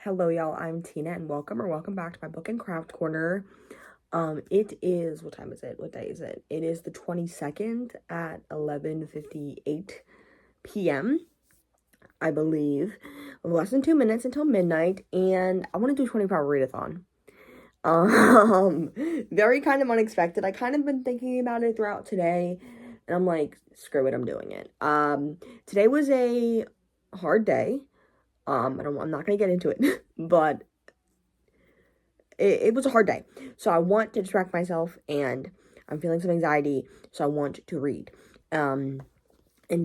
Hello y'all, I'm Tina and welcome back to my book and craft corner. It is, what time is it? What day is it? It is the 22nd at 11:58 p.m. I believe. Less than 2 minutes until midnight, and I want to do a 24-hour read-a-thon. Very kind of unexpected. I kind of been thinking about it throughout today, and I'm like, screw it, I'm doing it. Today was a hard day. I'm not gonna get into it, but it was a hard day. So I want to distract myself, and I'm feeling some anxiety, so I want to read and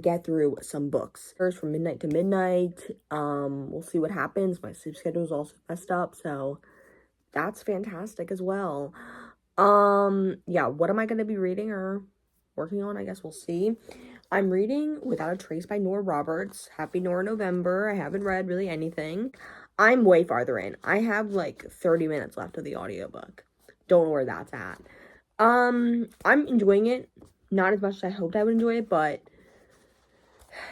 get through some books. First, from midnight to midnight. We'll see what happens. My sleep schedule is also messed up, so that's fantastic as well. Yeah, what am I going to be reading or working on? I guess we'll see. I'm reading Without a Trace by Nora Roberts. Happy Nora November. I haven't read really anything. I'm way farther in. I have like 30 minutes left of the audiobook. Don't know where that's at. I'm enjoying it. Not as much as I hoped I would enjoy it, but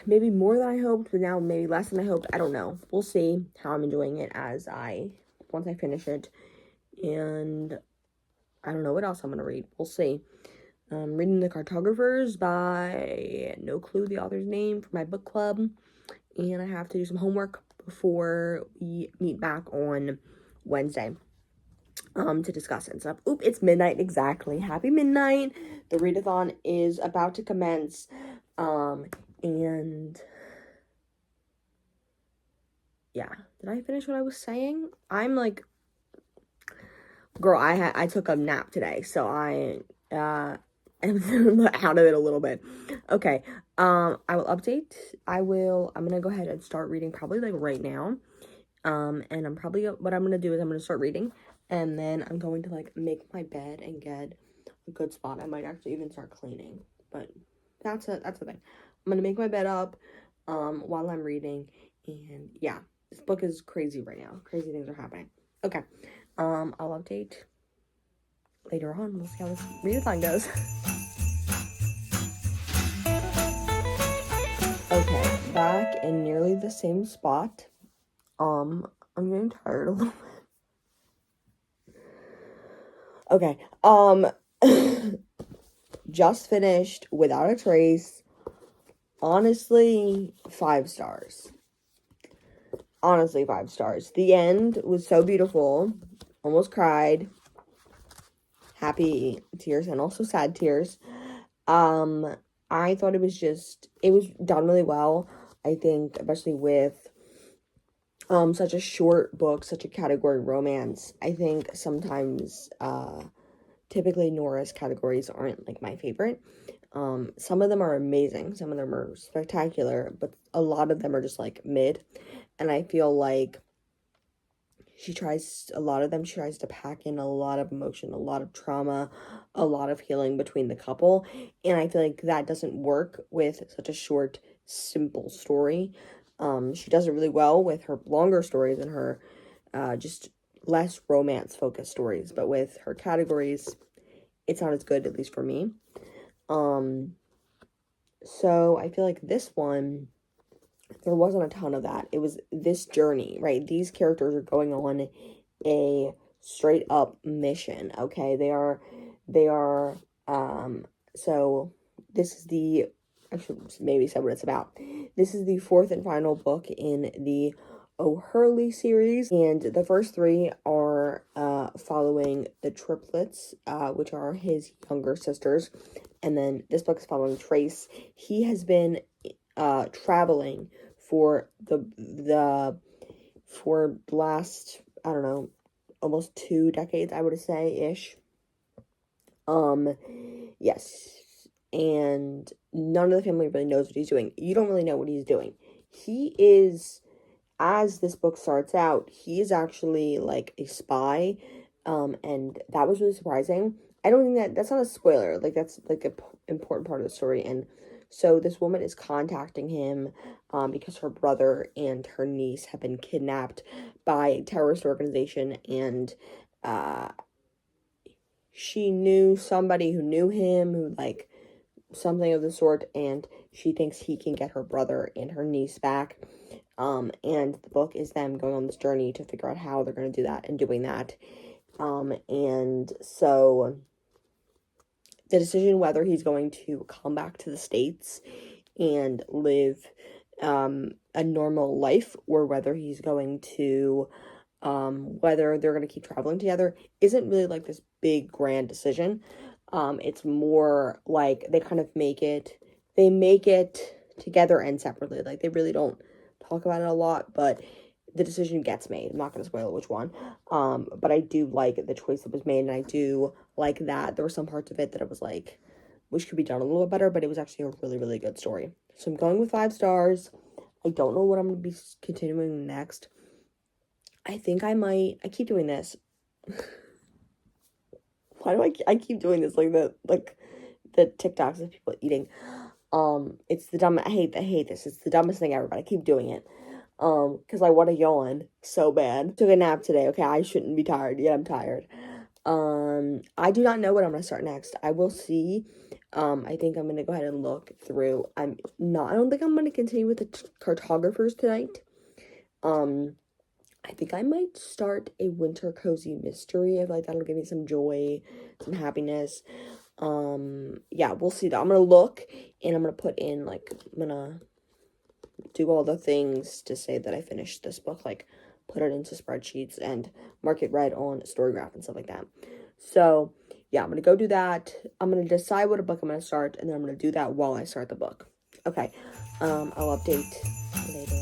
maybe more than I hoped, but now maybe less than I hoped. I don't know. We'll see how I'm enjoying it once I finish it. And I don't know what else I'm going to read. We'll see. I'm reading The Cartographers by no clue the author's name for my book club. And I have to do some homework before we meet back on Wednesday to discuss it and stuff. Oop, it's midnight exactly. Happy midnight. The read-a-thon is about to commence. And yeah, did I finish what I was saying? I'm like, girl, I took a nap today, so I am out of it a little bit. Okay, I will update. I'm gonna go ahead and start reading probably like right now. And what I'm gonna do is I'm gonna start reading, and then I'm going to like make my bed and get a good spot. I might actually even start cleaning, but that's the thing. I'm gonna make my bed up while I'm reading, and yeah, this book is crazy right now. Crazy things are happening. Okay, I'll update later on. We'll see how this readathon goes. Okay, back in nearly the same spot. I'm getting tired a little bit. Okay, just finished Without a Trace. Honestly, 5 stars. Honestly, 5 stars. The end was so beautiful. Almost cried. Happy tears and also sad tears. I thought it was done really well. I think, especially with such a short book, such a category romance. I think sometimes typically Nora's categories aren't like my favorite. Some of them are amazing, some of them are spectacular, but a lot of them are just like mid. And I feel like she tries to pack in a lot of emotion, a lot of trauma, a lot of healing between the couple. And I feel like that doesn't work with such a short, simple story. She does it really well with her longer stories and her just less romance-focused stories. But with her categories, it's not as good, at least for me. So I feel like this one, there wasn't a ton of that. It was this journey, right? These characters are going on a straight up mission, okay? They are, so this is I should maybe say what it's about. This is the 4th and final book in the O'Hurley series, and the first 3 are following the triplets, which are his younger sisters, and then this book is following Trace. He has been traveling for the last, I don't know, almost 2 decades, I would say, ish. Yes, and none of the family really knows what he's doing. You don't really know what he's doing. He is, as this book starts out, he is actually like a spy, and that was really surprising. I don't think that's not a spoiler, like that's like a important part of the story. And so this woman is contacting him because her brother and her niece have been kidnapped by a terrorist organization, and she knew somebody who knew him, who like something of the sort, and she thinks he can get her brother and her niece back. And the book is them going on this journey to figure out how they're going to do that and doing that. And so the decision whether he's going to come back to the States and live a normal life, or whether he's going to whether they're going to keep traveling together, isn't really like this big grand decision. It's more like they kind of make it together and separately. Like, they really don't talk about it a lot, but the decision gets made. I'm not going to spoil which one. But I do like the choice that was made, and I do like that there were some parts of it that I was like, which could be done a little bit better, but it was actually a really, really good story. So I'm going with 5 stars. I don't know what I'm going to be continuing next. I think I keep doing this. Why do I keep doing this? Like the TikToks of people eating. It's the dumbest, I hate this. It's the dumbest thing ever, but I keep doing it. Because I want to yawn so bad. Took a nap today. Okay, I shouldn't be tired, yet I'm tired. I do not know what I'm going to start next. I will see. I think I'm going to go ahead and look through. I don't think I'm going to continue with the cartographers tonight. I think I might start a winter cozy mystery. I feel like that'll give me some joy, some happiness. Yeah, we'll see though. I'm gonna look, and I'm gonna put in, like, I'm gonna do all the things to say that I finished this book, like put it into spreadsheets and mark it red on Storygraph and stuff like that. So yeah, I'm gonna go do that. I'm gonna decide what a book I'm gonna start, and then I'm gonna do that while I start the book. Okay, I'll update later.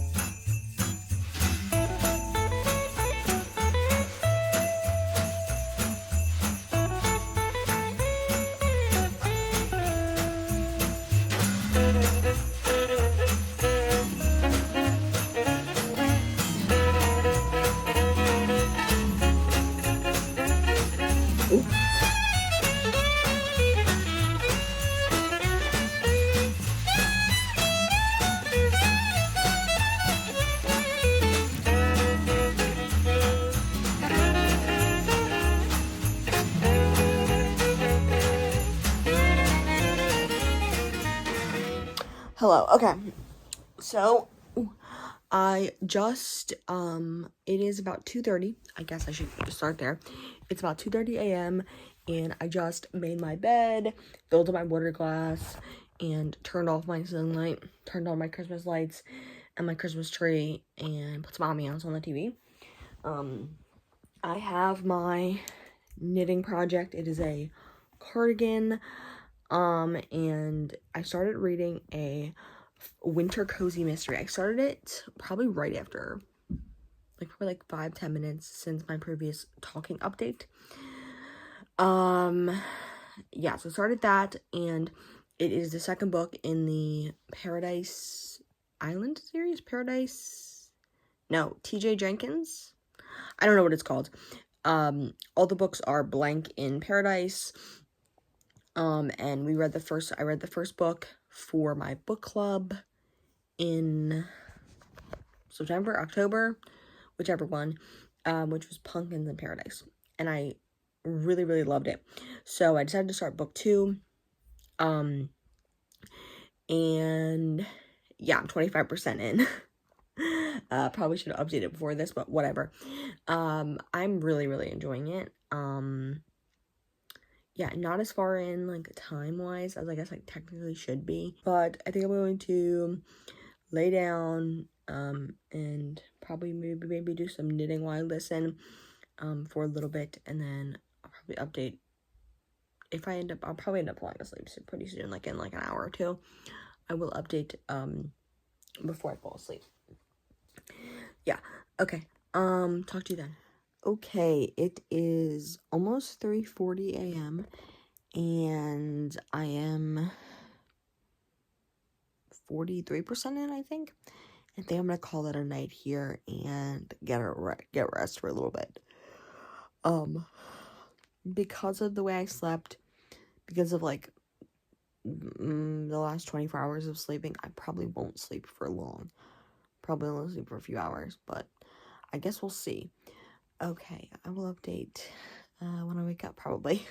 Hello. Okay. So I just it is about 2:30. I guess I should start there. It's about 2:30 a.m. and I just made my bed, filled up my water glass, and turned off my sunlight, turned on my Christmas lights and my Christmas tree, and put some ambiance on the TV. I have my knitting project. It is a cardigan. And I started reading a winter cozy mystery. I started it probably right after, probably 5-10 minutes since my previous talking update. Yeah, so I started that, and it is the second book in the Paradise Island series. TJ Jenkins. I don't know what it's called. All the books are blank in Paradise. And I read the first book for my book club in September, October, whichever one, which was Pumpkins in Paradise. And I really, really loved it. So I decided to start book 2. And yeah, I'm 25% in. Probably should have updated before this, but whatever. I'm really, really enjoying it. Yeah, not as far in, time-wise as I guess I technically should be. But I think I'm going to lay down, and probably maybe do some knitting while I listen, for a little bit. And then I'll probably update. I'll probably end up falling asleep pretty soon, in an hour or 2. I will update, before I fall asleep. Yeah, okay. Talk to you then. Okay, it is almost 3:40 a.m. and I am 43% in, I think. I think I'm gonna call it a night here and get rest for a little bit. Because of the way I slept, because of the last 24 hours of sleeping, I probably won't sleep for long. Probably only sleep for a few hours, but I guess we'll see. Okay, I will update when I wake up, probably.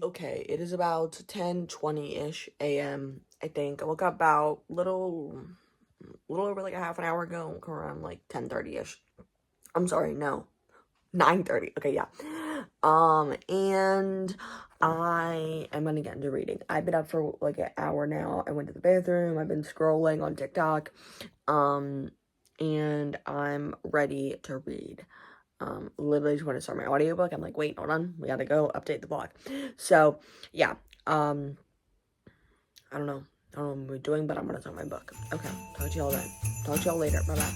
Okay, it is about 10:20-ish a.m., I think. I woke up about a little over like a half an hour ago, around like 10:30ish. I'm sorry, no, 9:30. Okay, yeah. And I am gonna get into reading. I've been up for like an hour now. I went to the bathroom. I've been scrolling on TikTok. And I'm ready to read. Literally just want to start my audiobook. I'm like, wait, hold on. We gotta go update the blog. So, yeah. I don't know. I don't know what I'm doing, but I'm gonna start my book. Okay. Talk to y'all then. Talk to y'all later. Bye-bye.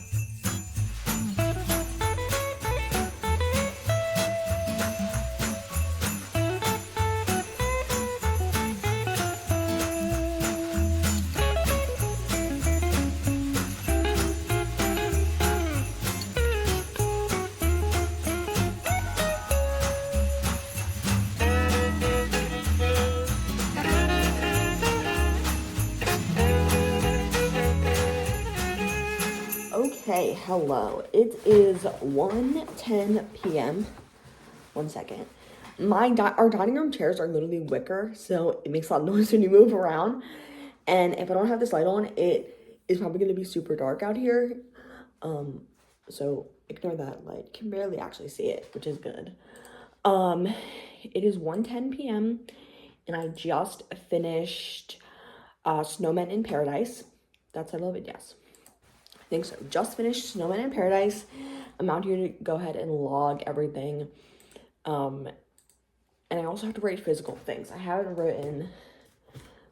Okay, hello. It is 1:10 p.m. One second. Our dining room chairs are literally wicker, so it makes a lot of noise when you move around. And if I don't have this light on, it is probably going to be super dark out here. So ignore that light. Can barely actually see it, which is good. It is 1:10 p.m. and I just finished Snowmen in Paradise. That's the title of it, yes. I think so. Just finished Snowmen in Paradise. I'm out here to go ahead and log everything. And I also have to write physical things. I haven't written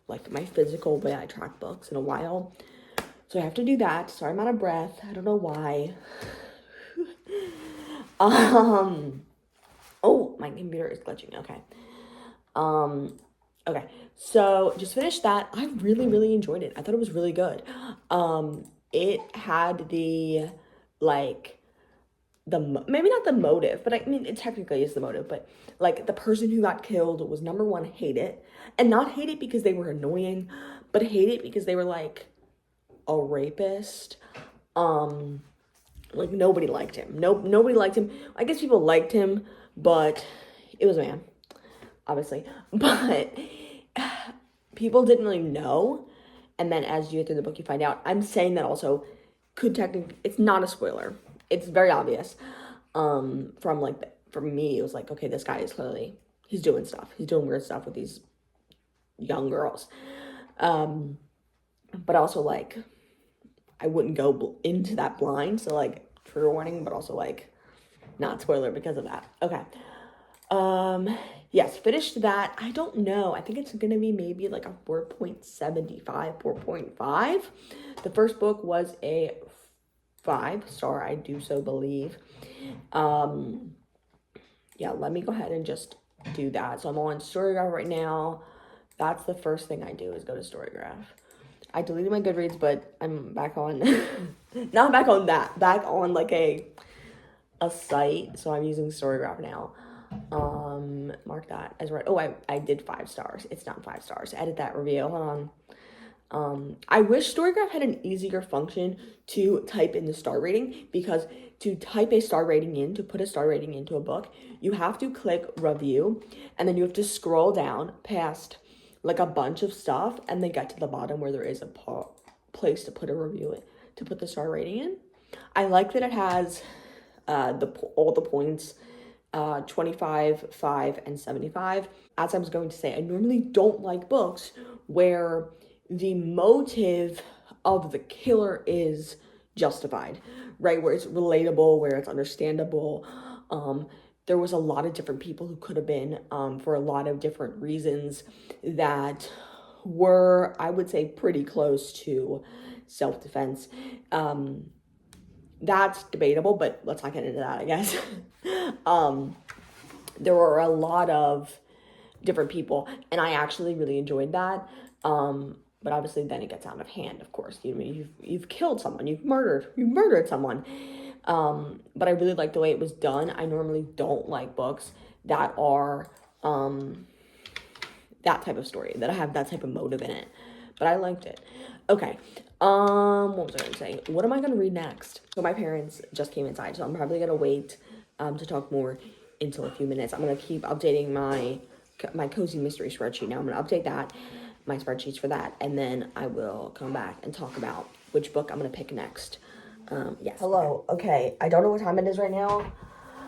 like my physical way I track books in a while. So I have to do that. Sorry, I'm out of breath. I don't know why. Oh, my computer is glitching. Okay. Okay. So just finished that. I really, really enjoyed it. I thought it was really good. It had the, like, maybe not the motive, but I mean, it technically is the motive, but like the person who got killed was number one, hate it. And not hate it because they were annoying, but hate it because they were like a rapist. Like nobody liked him. Nobody liked him. I guess people liked him, but it was a man, obviously. But people didn't really know. And then as you get through the book, you find out. I'm saying that also could technically, it's not a spoiler. It's very obvious. From me, it was like, okay, this guy is clearly, he's doing stuff. He's doing weird stuff with these young girls. But also like, I wouldn't go into that blind. So like, trigger warning, but also like, not spoiler because of that. Okay. Yes, finished that. I don't know. I think it's going to be maybe like a 4.75, 4.5. The first book was a 5-star, I do so believe. Yeah, let me go ahead and just do that. So I'm on Storygraph right now. That's the first thing I do is go to Storygraph. I deleted my Goodreads, but I'm back on, not back on that, back on like a site. So I'm using Storygraph now. Mark that as right. Oh, I did 5 stars. It's not 5 stars. Edit that review. Hold on. I wish Storygraph had an easier function to type in the star rating, because to type a star rating in, to put a star rating into a book, you have to click review, and then you have to scroll down past like a bunch of stuff, and then get to the bottom where there is a place to put a review in, to put the star rating in. I like that it has all the points, 25, 5, and 75. As I was going to say, I normally don't like books where the motive of the killer is justified, right? Where it's relatable, where it's understandable. There was a lot of different people who could have been, for a lot of different reasons that were, I would say, pretty close to self-defense. That's debatable, but let's not get into that, I guess. There were a lot of different people, and I actually really enjoyed that. But obviously then it gets out of hand, of course. You've killed someone, you've murdered someone. But I really like the way it was done. I normally don't like books that are that type of story, that have that type of motive in it. But I liked it. Okay. What was I gonna say? What am I gonna read next? So my parents just came inside, so I'm probably gonna wait to talk more until a few minutes. I'm gonna keep updating my cozy mystery spreadsheet. Now I'm gonna update that, my spreadsheets for that, and then I will come back and talk about which book I'm gonna pick next. Yes. Hello. Okay, I don't know what time it is right now.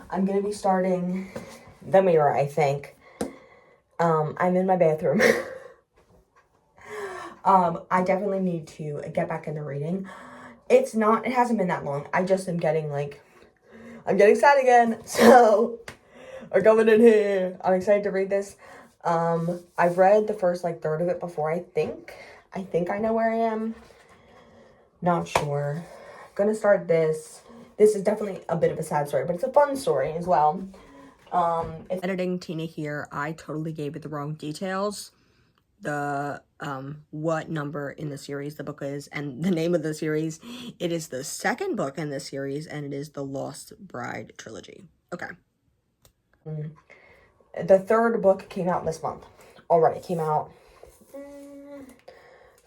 I'm gonna be starting The Mirror, I think. I'm in my bathroom. I definitely need to get back into reading. It hasn't been that long. I just am getting I'm getting sad again, so we're going in here. I'm excited to read this. I've read the first third of it before, I think I know where I am. Not sure. Gonna start this. This is definitely a bit of a sad story, but it's a fun story as well. It's editing Tina here. I totally gave it the wrong details. The what number in the series the book is and the name of the series. It is the second book in this series, and it is the Lost Bride trilogy. Okay. The third book came out this month. Already came out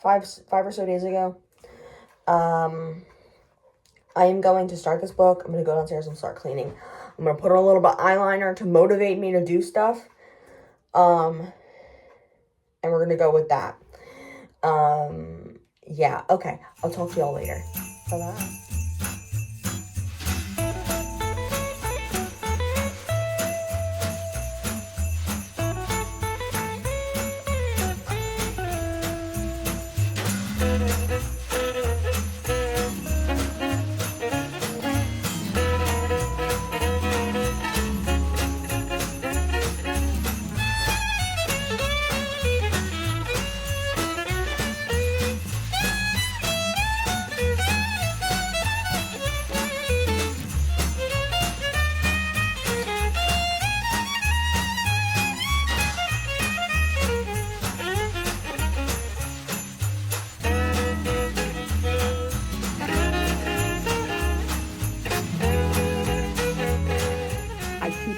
five or so days ago. I am going to start this book. I'm going to go downstairs and start cleaning. I'm going to put on a little bit of eyeliner to motivate me to do stuff. And we're going to go with that. Yeah, okay. I'll talk to y'all later. Bye-bye.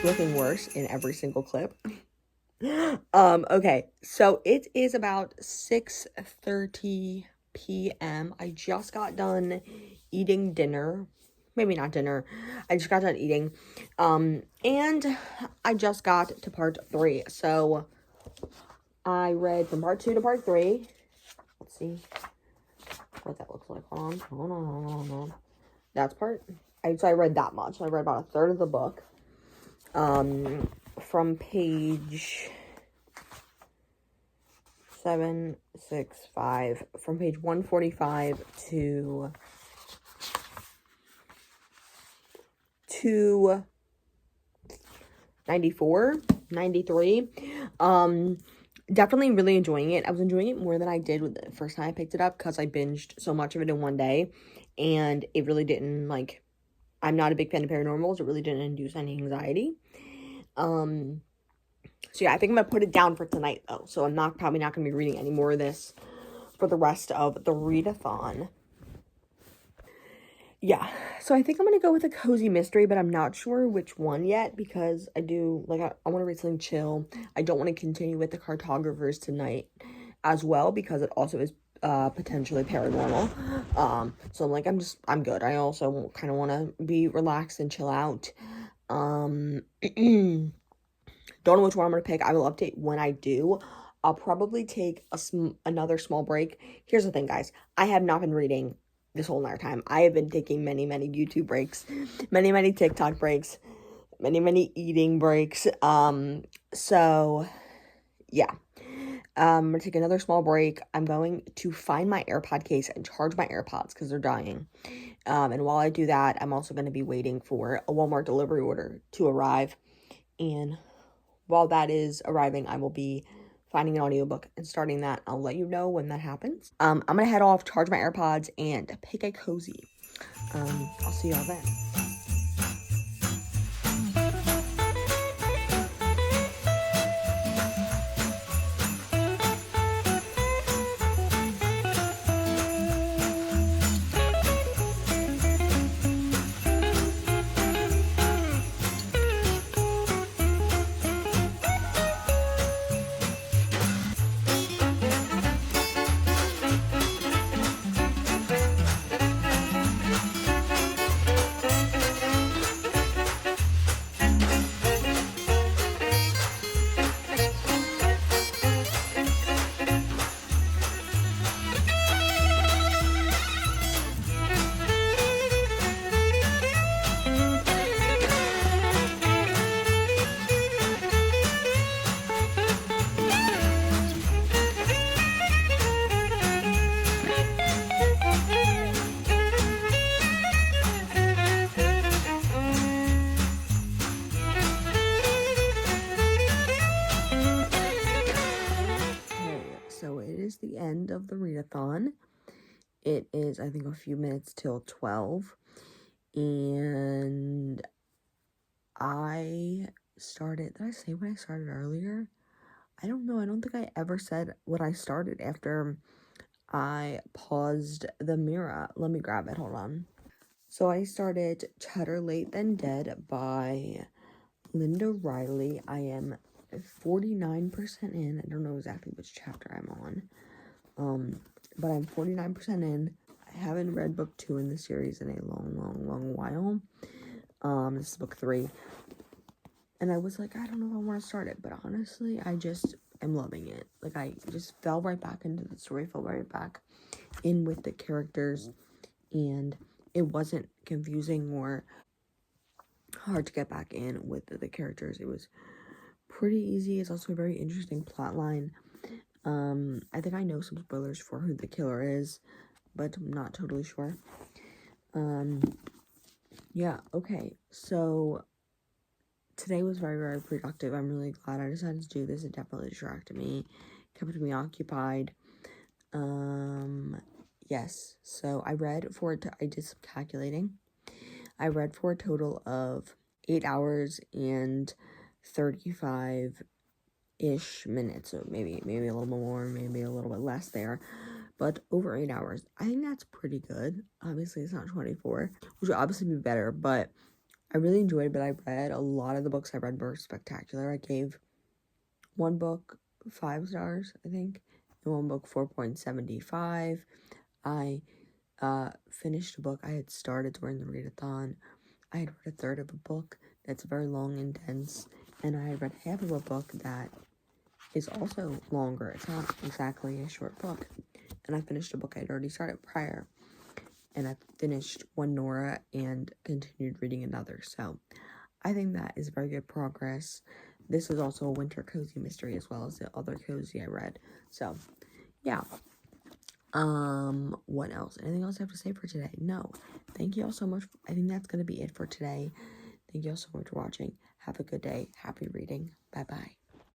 Looking worse in every single clip. Okay, so it is about 6:30 p.m. I just got done eating dinner. Maybe not dinner. I just got done eating. And I just got to part 3. So I read from part 2 to part 3. Let's see what that looks like. Hold on. That's part. So I read that much. I read about a third of the book. From page 765, from page 145 to 294, 93. Definitely really enjoying it. I was enjoying it more than I did with the first time I picked it up because I binged so much of it in one day, and it really didn't I'm not a big fan of paranormals. It really didn't induce any anxiety. So yeah, I think I'm gonna put it down for tonight though. So I'm probably not gonna be reading any more of this for the rest of the Read-A-Thon. Yeah, so I think I'm gonna go with a cozy mystery, but I'm not sure which one yet because I want to read something chill. I don't want to continue with the Cartographers tonight as well because it also is potentially paranormal. So I'm good. I also kind of want to be relaxed and chill out. Don't know which one I'm gonna pick. I will update when I do. I'll probably take another small break. Here's the thing, guys. I have not been reading this whole entire time. I have been taking many YouTube breaks, many TikTok breaks, many eating breaks. So yeah. I'm going to take another small break. I'm going to find my AirPod case and charge my AirPods because they're dying. And while I do that, I'm also going to be waiting for a Walmart delivery order to arrive. And while that is arriving, I will be finding an audiobook and starting that. I'll let you know when that happens. I'm going to head off, charge my AirPods, and pick a cozy. I'll see y'all then. end of the Read-A-Thon. It is, I think, a few minutes till 12. And I started, did I say what I started earlier? I don't know. I don't think I ever said what I started after I paused the mirror. Let me grab it. Hold on. So I started Better Late Than Dead by Linda Riley. I am 49% in. I don't know exactly which chapter I'm on. But I'm 49% in. I haven't read book 2 in the series in a long while. This is book 3. And I was like, I don't know if I want to start it, but honestly, I just am loving it. Like, I just fell right back into the story, fell right back in with the characters, and it wasn't confusing or hard to get back in with the characters. It was pretty easy. It's also a very interesting plot line. I think I know some spoilers for who the killer is, but I'm not totally sure. Yeah, okay, so today was very productive. I'm really glad I decided to do this. It definitely distracted me, kept me occupied. Yes, so I read for it. I did some calculating. I read for a total of 8 hours and 35-ish minutes. So maybe a little bit more, maybe a little bit less there. But over 8 hours. I think that's pretty good. Obviously, it's not 24, which would obviously be better, but I really enjoyed it. But I read a lot of the books I read were spectacular. I gave one book 5 stars, I think, and one book 4.75. I finished a book I had started during the Read-A-Thon. I had read a third of a book that's very long and dense, and I had read half of a book that is also longer. It's not exactly a short book. And I finished a book I'd already started prior. And I finished one Nora and continued reading another. So I think that is very good progress. This is also a winter cozy mystery as well as the other cozy I read. So yeah. What else? Anything else I have to say for today? No. Thank you all so much. I think that's going to be it for today. Thank you all so much for watching. Have a good day. Happy reading. Bye-bye.